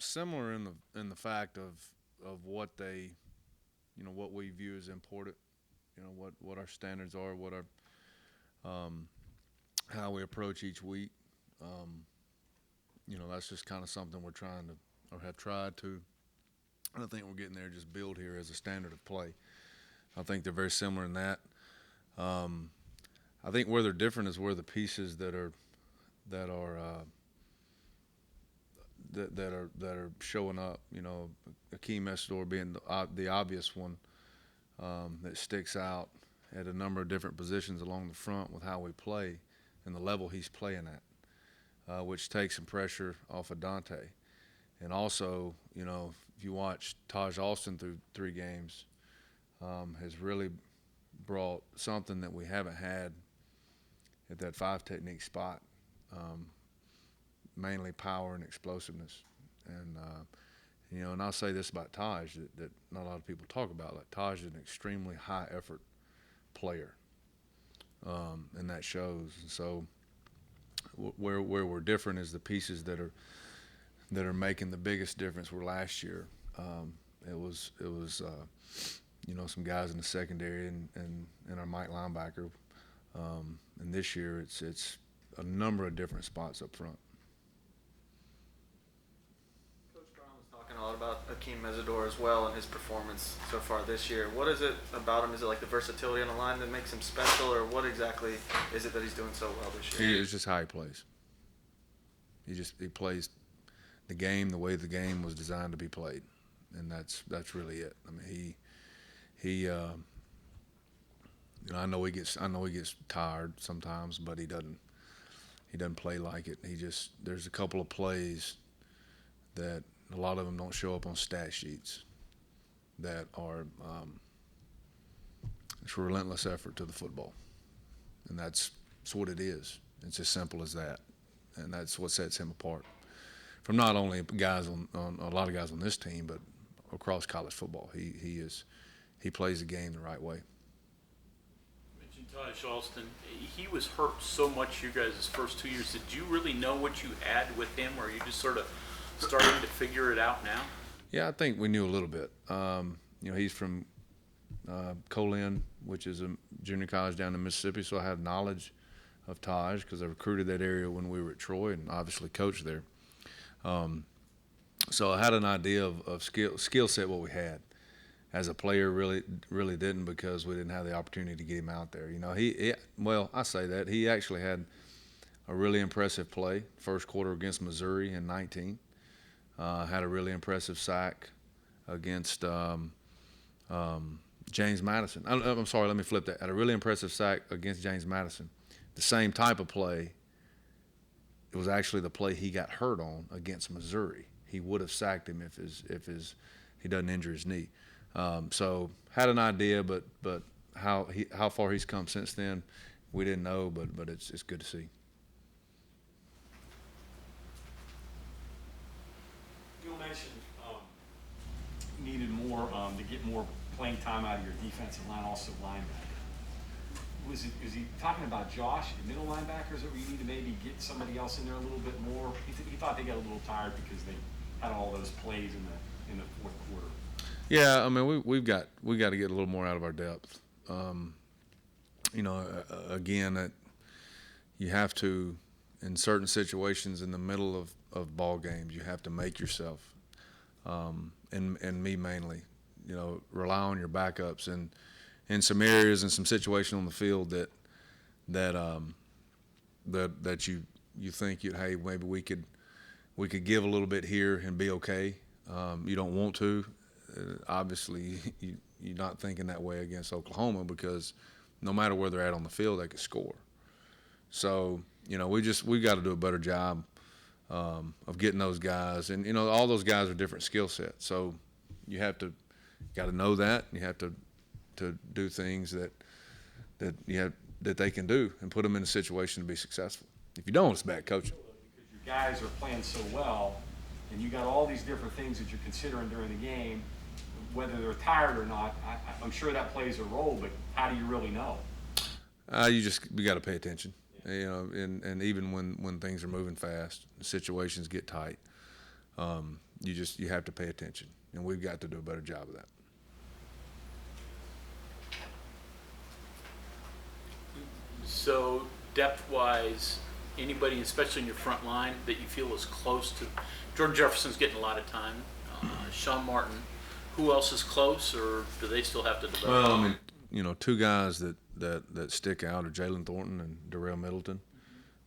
similar in the fact of what they, what we view as important. What our standards are, what our how we approach each week. Um, that's just kind of something we're trying to, or have tried to. I think we're getting there. Just build here as a standard of play. I think they're very similar in that. Um, I think where they're different is where the pieces that are that are showing up. Akeem Messidor being the obvious one that sticks out at a number of different positions along the front with how we play and the level he's playing at, which takes some pressure off of Dante. And also, if you watch Taj Austin through 3 games, has really brought something that we haven't had at that 5 technique spot, um, mainly power and explosiveness. And I'll say this about Taj that not a lot of people talk about. Like, Taj is an extremely high effort player, and that shows. And so where we're different is the pieces that are making the biggest difference. Were last year, it was some guys in the secondary and our Mike linebacker, and this year it's a number of different spots up front. Talking a lot about Akeem Mesidor as well and his performance so far this year. What is it about him? Is it like the versatility on the line that makes him special, or what exactly is it that he's doing so well this year? It's just how he plays. He plays the game the way the game was designed to be played, and that's really it. I mean, he I know he gets tired sometimes, but he doesn't play like it. There's a couple of plays that a lot of them don't show up on stat sheets that are it's a relentless effort to the football, and that's what it is. It's as simple as that, and that's what sets him apart from not only guys on a lot of guys on this team, but across college football. He plays the game the right way. Mentioned Taj Alston. He was hurt so much you guys his first 2 years. Did you really know what you had with him, or are you just sort of starting to figure it out now? Yeah, I think we knew a little bit. He's from Colin, which is a junior college down in Mississippi, so I had knowledge of Taj because I recruited that area when we were at Troy and obviously coached there. So I had an idea of skill set what we had. As a player, really didn't, because we didn't have the opportunity to get him out there. I say that he actually had a really impressive play first quarter against Missouri in 19. Had a really impressive sack against James Madison. I'm sorry, let me flip that. Had a really impressive sack against James Madison. The same type of play. It was actually the play he got hurt on against Missouri. He would have sacked him if he doesn't injure his knee. So had an idea, but how far he's come since then, we didn't know. But it's good to see. You mentioned needed more to get more playing time out of your defensive line, also linebacker. Is he talking about Josh, the middle linebackers, or you need to maybe get somebody else in there a little bit more? He thought they got a little tired because they had all those plays in the fourth quarter. Yeah, I mean we've got to get a little more out of our depth. Again, that you have to, in certain situations in the middle of ball games, you have to make yourself, and me mainly, rely on your backups and in some areas and some situations on the field that you think hey, maybe we could give a little bit here and be okay. You don't want to. Obviously, you're not thinking that way against Oklahoma, because no matter where they're at on the field, they can score. So we've got to do a better job of getting those guys, and all those guys are different skill sets. So you got to know that. You have to do things that they can do and put them in a situation to be successful. If you don't, it's bad coaching. Because your guys are playing so well, and you got all these different things that you're considering during the game, whether they're tired or not. I'm sure that plays a role, but how do you really know? We got to pay attention. And even when things are moving fast, situations get tight. you have to pay attention, and we've got to do a better job of that. So depth-wise, anybody, especially in your front line, that you feel is close to? Jordan Jefferson's getting a lot of time. Sean Martin. Who else is close, or do they still have to develop? Well, I mean, two guys that stick out are Jalen Thornton and Darrell Middleton.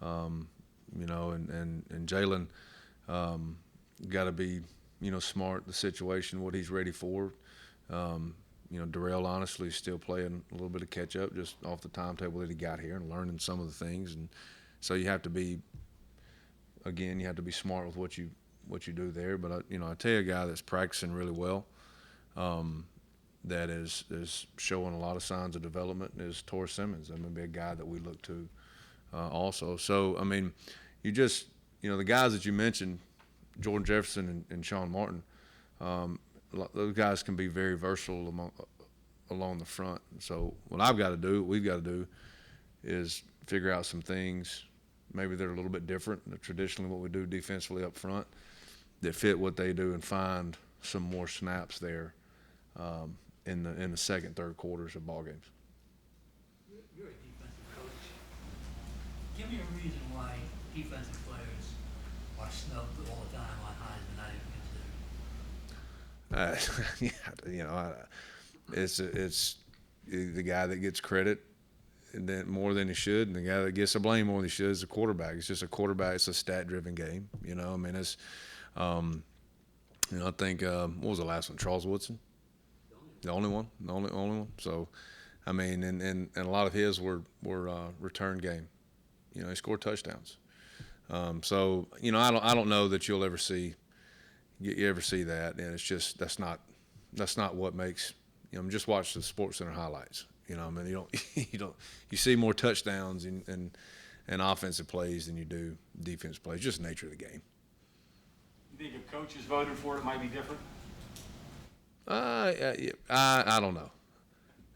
And Jalen got to be, smart, the situation, what he's ready for. Darrell honestly is still playing a little bit of catch up just off the timetable that he got here and learning some of the things. And so you have to be smart with what you do there. But I tell you, a guy that's practicing really well, that is showing a lot of signs of development is Torrey Simmons. Be a guy that we look to also. So the guys that you mentioned, Jordan Jefferson and Sean Martin, those guys can be very versatile along the front. So we've got to do is figure out some things maybe they're a little bit different than traditionally what we do defensively up front that fit what they do, and find some more snaps there in the second, third quarters of ball games. You're a defensive coach. Give me a reason why defensive players are snubbed all the time on Heisman, not even considered. It's the guy that gets credit and then more than he should, and the guy that gets the blame more than he should is the quarterback. It's just a quarterback. It's a stat-driven game. It's. I think what was the last one? Charles Woodson, the only one. So, and a lot of his were return game. He scored touchdowns. I don't know that you'll ever see that, and it's just that's not what makes. Just watch the SportsCenter highlights. You see more touchdowns and offensive plays than you do defensive plays. Just the nature of the game. You think if coaches voted for it might be different? I don't know.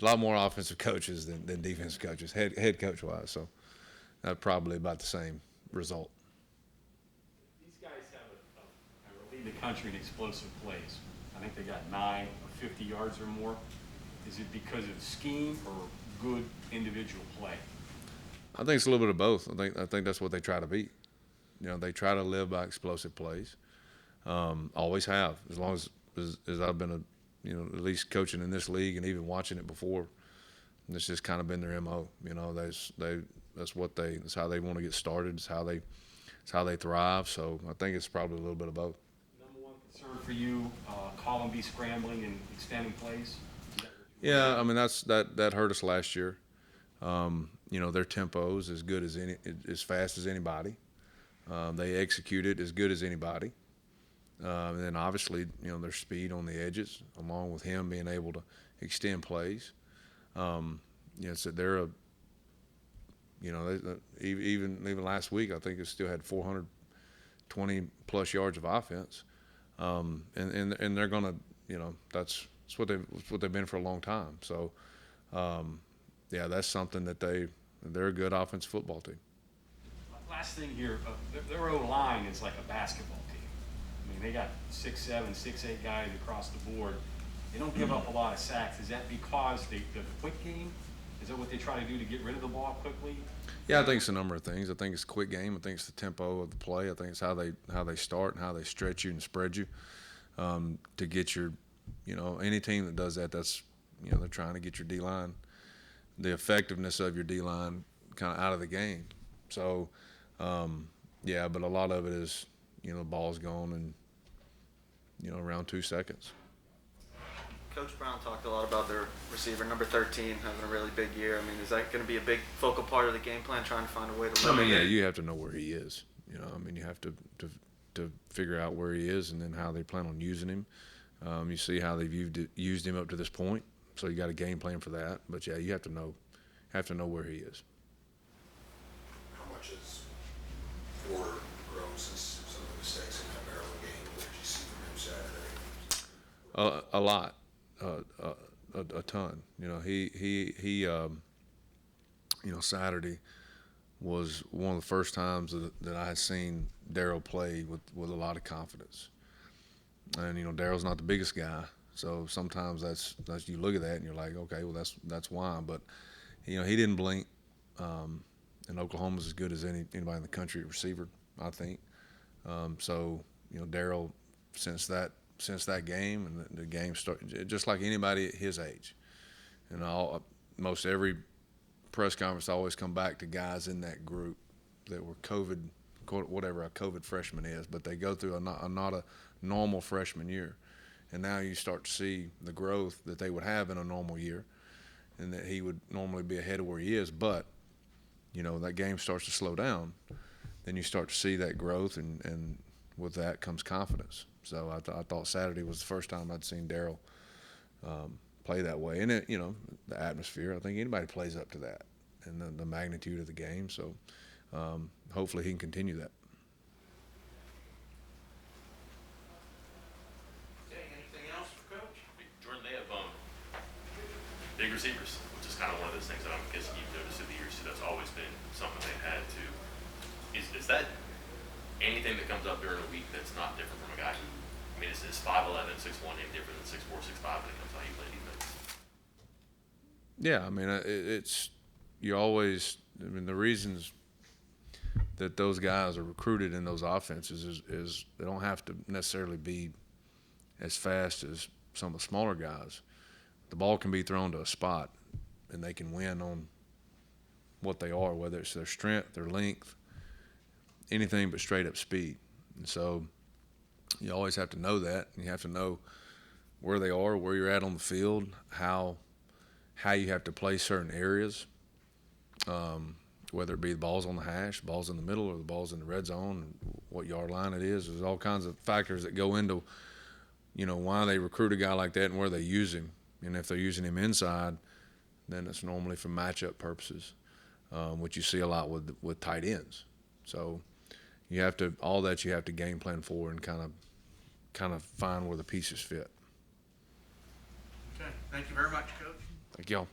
A lot more offensive coaches than defensive coaches, head coach wise. So probably about the same result. These guys have lead the country in explosive plays. I think they got 9 or 50 yards or more. Is it because of scheme or good individual play? I think it's a little bit of both. I think that's what they try to be. They try to live by explosive plays. Always have, as long as I've been at least coaching in this league and even watching it before. It's just kind of been their MO. That's how they want to get started. It's how they thrive. So I think it's probably a little bit of both. Number one concern for you, call and be scrambling and extending plays. Yeah, that hurt us last year. Their tempo is as fast as anybody. They execute it as good as anybody. And then obviously, their speed on the edges, along with him being able to extend plays. So they're even last week, I think they still had 420 plus yards of offense. And they're gonna, that's what they've been for a long time. So, that's something that they're a good offensive football team. Last thing here, their O-line is like a basketball team. They got 6'7", 6'8" guys across the board. They don't give up a lot of sacks. Is that because the quick game? Is that what they try to do to get rid of the ball quickly? Yeah, I think it's a number of things. I think it's a quick game. I think it's the tempo of the play. I think it's how they start and how they stretch you and spread you to get your, any team that does that, that's, they're trying to get your D-line, the effectiveness of your D-line kind of out of the game. So, but a lot of it is, the ball's gone and, around 2 seconds. Coach Brown talked a lot about their receiver, number 13, having a really big year. Is that going to be a big focal part of the game plan, trying to find a way to limit it? You have to know where he is. You have to figure out where he is and then how they plan on using him. You see how they've used him up to this point, so you got a game plan for that. But you have to know where he is. How much has Ford grown since some of the mistakes in that Maryland game? What did you see from him Saturday? A lot, a ton. He Saturday was one of the first times that I had seen Darryl play with a lot of confidence. And Daryl's not the biggest guy, so sometimes that's you look at that and you're like, okay, well that's why. But he didn't blink. And Oklahoma's as good as anybody in the country at receiver, I think. So Daryl, since that game, and the game started, just like anybody at his age, and most every press conference I always come back to guys in that group that were COVID, whatever a COVID freshman is, but they go through not a normal freshman year, and now you start to see the growth that they would have in a normal year, and that he would normally be ahead of where he is, but that game starts to slow down, then you start to see that growth, and with that comes confidence. So I thought Saturday was the first time I'd seen Daryl play that way, and the atmosphere. I think anybody plays up to that, and the magnitude of the game. So hopefully he can continue that. Okay, anything else for Coach? Jordan, they have big receivers, which is kind of one of those things that I'm guessing you've noticed through the years. So that's always been something they've had to. Is that anything that comes up during a week that's not different from a guy who, I mean, is 5'11", 6'1" any different than 6'4", 6'5" when it comes to how you play defense? Yeah, I mean, the reasons that those guys are recruited in those offenses is they don't have to necessarily be as fast as some of the smaller guys. The ball can be thrown to a spot, and they can win on what they are, whether it's their strength, their length, anything but straight up speed. And so you always have to know that, and you have to know where they are, where you're at on the field, how you have to play certain areas, whether it be the balls on the hash, balls in the middle, or the balls in the red zone, what yard line it is. There's all kinds of factors that go into why they recruit a guy like that and where they use him. And if they're using him inside, then it's normally for matchup purposes, which you see a lot with tight ends. So you have to game plan for and kind of find where the pieces fit. Okay, thank you very much, Coach. Thank y'all.